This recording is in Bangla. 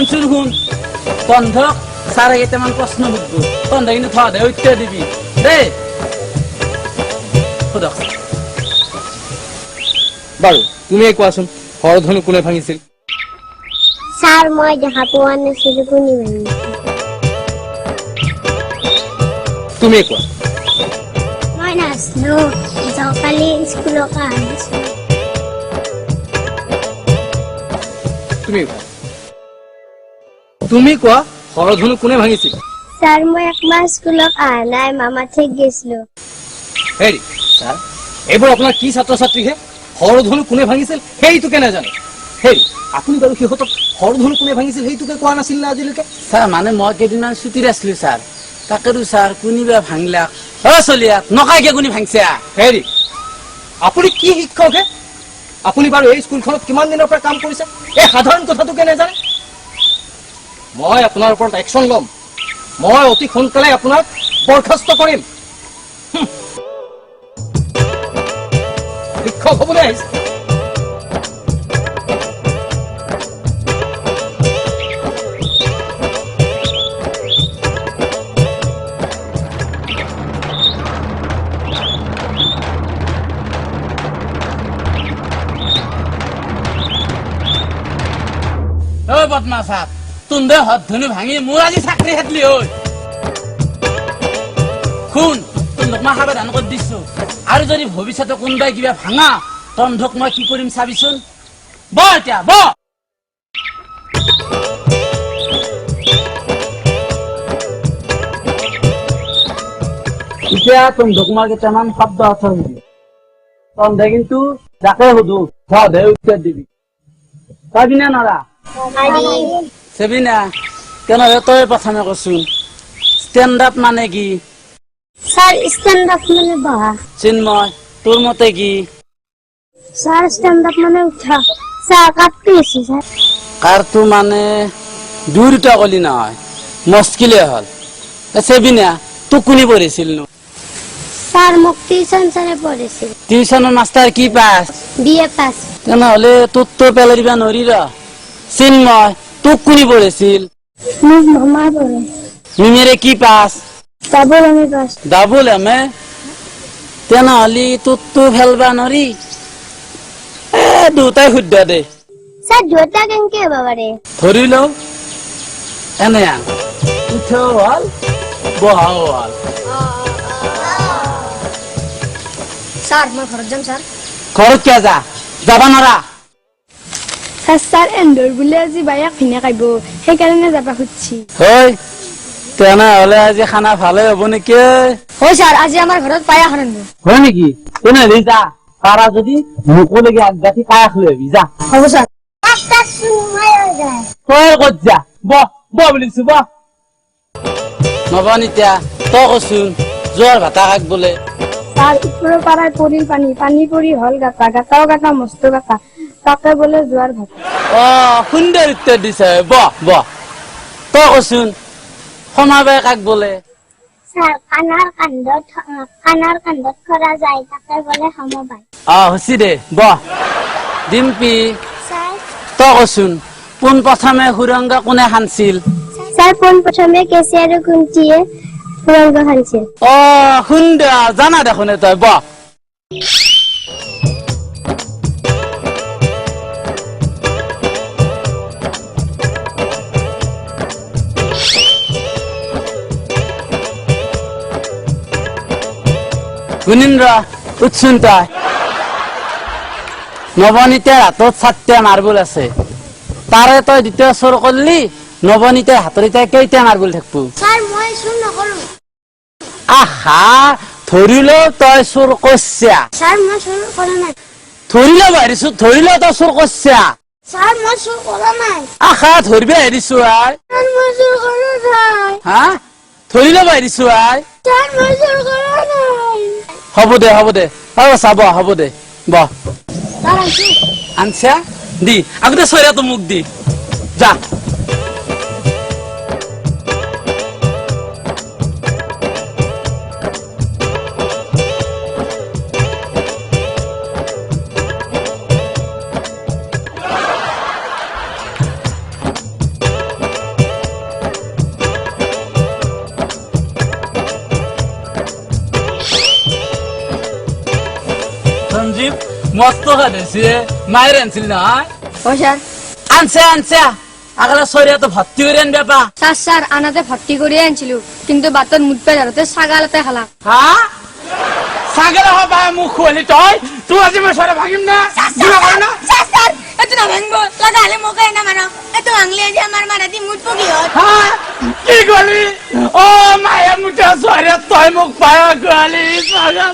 শুনচোন শুন বন্ধক ছাৰে কেইটামান প্ৰশ্ন সুধব তহঁতে কিন্তু থোৱা দে উত্তৰ দিবি দেই সোধক বাৰু তুমি কোৱাচোন হৰধনু কোনে ভাঙিছিল স্যার মই দেখা পোৱা নাছিলো কোনে ভাঙিছিল তুমি কোৱা মই নাছিলো কালি স্কুলৰ পৰা আহিছো তুমি কোৱা হৰধনু কোনে ভাঙিছিল স্যার মই একমাহ স্কুলত অহা নাই মামা ঠিক গৈছিলো হেৰি ছাৰ এইবোৰ আপোনাৰ কি ছাত্ৰ ছাত্ৰীহে হৰধনু কোনে ভাঙিছিল সেইটোকে নাজানে হেৰি আপুনি বাৰু সিহঁতক হৰধনু কোনে ভাঙিছিল সেইটোকে কোৱা নাছিল না আজিলৈকে ছাৰ মানে মই কেইদিনমান ছুটিত আছিলো ছাৰ তাকেতো ছাৰ কোনিবা ভাঙলাক চলিয়াক নকাইকে কোনি ভাঙছে হেৰি আপুনি কি শিক্ষক হে আপুনি বাৰু এই স্কুলখনত কিমান দিনৰ পৰা কাম কৰিছে এই সাধাৰণ কথাটোকে নাজানে মই আপোনাৰ ওপৰত একশ্যন ল'ম মই অতি সোনকালে আপোনাক বৰখাস্ত কৰিম শিক্ষক হ'বলৈ আহিছে বদমাছ তুন্দে হৰধনু ভাঙি মোৰ আজি চাকৰি খেদলি ঐ শুন তোক মই সাৱধান কৰি দিছো আৰু যদি ভৱিষ্যতে কোনোবাই কিবা ভাঙা তন্ধক মই কি কৰিম চাবিচোন ব এতিয়া ব এতিয়া তন্ধক মই কেইটামান শব্দ অৰ্থ তন্ধে কিন্তু যাকে সুধো সদে উত্তৰ দিবি পাবি না নৰা চেবিনা কেনেহলে তই প্ৰথমে কচোন ষ্টেণ্ড আপ মানে কি স্যার স্ট্যান্ড আপ মানে বহা চিন্ময় তোৰ মতে কি স্যার স্ট্যান্ড আপ মানে উঠা স্যার কাটতে এসে স্যার কাৰটো মানে দুটা কলি নহয় মুস্কিলে হল চেবিনা তোক কোনে পঢ়িছিল নো স্যার মোক টিউশন স্যারে পড়েছিল টিউচনৰ মাষ্টাৰ কি পাছ বিএ পাস তেনেহলে তোক তো পেলাই দিবা নৰি ৰ চিন্ময় তোক কোনে পঢ়িছিল মোক মামা পড়ে মিমেৰে কি পাছ ডাবল আমি পাস ডাবুল এমে তেনেহলে তোক তো ফেলবা নৰি দুটাই শুদ্ধ দে স্যার দুটা কেনকে হবা পারে ধৰি লও এনে উঠাও হল বহাও হল স্যার মই ঘৰত যাম স্যার ঘৰত কিয় যা যাবা নৰা স্যার এন্দৰ বুলে আজি বায়াক ভিনে খাইব সেইকাৰণে যাবা খুঁজছি হয় তেনেহলে আজি খানা ভালে হ'ব নেকি হয় স্যার আজি আমাৰ ঘৰত পায়াস ৰান্ধব হয় নেকি তেনেহলে যা পাৰা যদি মোকলৈকে আগগাঠি পায়াস লৈ আহিবি যা হ'ব স্যার একটা সময় হৈ যায় তই ক'ত যা বুলিছো নবনিতা তই কচোন যোৱাৰ ভাতা কাক বোলে স্যার উপৰৰ পাৰায় পৰিল পানী পৰি হল গাটাও গাটা মস্ত গাটা তাকে বোলে যোৱাৰ ভাত সুন্দৰ উত্তৰ দিছে তই কচোন সমাবে কাক বোলে স্যার কাণৰ কান্ধত কৰা যায় তাকে বোলে সমবায় হৈছে দে ডিম্পি স্যার তই কচোন পোন প্ৰথমে সুৰংগ কোনে খান্দিছিল স্যার পোন প্ৰথমে কেঁচি আৰু কুন্তিয়ে সুৰংগ খান্দিছিল সুন্দৰ জানা দেখোন তই গুণীন্দ্ৰ উৎসুন তই নৱনীতাৰ হাতত 7টা মাৰ্বল আছে তাৰে তই দ্বিতীয় চোৰ কৰলি নৱনীতাৰ হাতৰ এতিয়া কেইটা মাৰ্বল থাকিব স্যার মই চুৰ নকৰো আহা ধৰিলো তই চোৰ কৰছা স্যার মই চুৰ কৰা নাই ধৰিলো বাঢ়িছো ধৰিলো তই চোৰ কৰছা স্যার মই চুৰ কৰা নাই আহা ধৰিব আহিছো আই স্যার মই চুৰ কৰা নাই হা ধৰিলো বাঢ়িছো আই স্যার মই চুৰ কৰা নাই হ'ব দে চাব হ'ব দে স্যার আইছি আনছা দি আগতে চৈৰাটো মোক দি যা সঞ্জীব মস্ত খাদেছে মায়ের আনছিল না ও স্যার আনছে আগলা শরীরে তো ভর্তি করে আনবে পা স্যার আনাতে ভর্তি করে আনছিল কিন্তু বাতর মুখ পে ধরতে ছাগালতে খালা হ্যাঁ সাগর হবা মুখ খুলি তুই আজি মই সরে ভাগিম না দিবা পারে না স্যার এত না ভাঙবো লাগালে মোকে না মারো এত ভাঙলে যে আমার মারাতি মুট পকি হয় হ্যাঁ কি গলি ও মায়া মুটা সরে তই মুখ পায়া গলি সাগা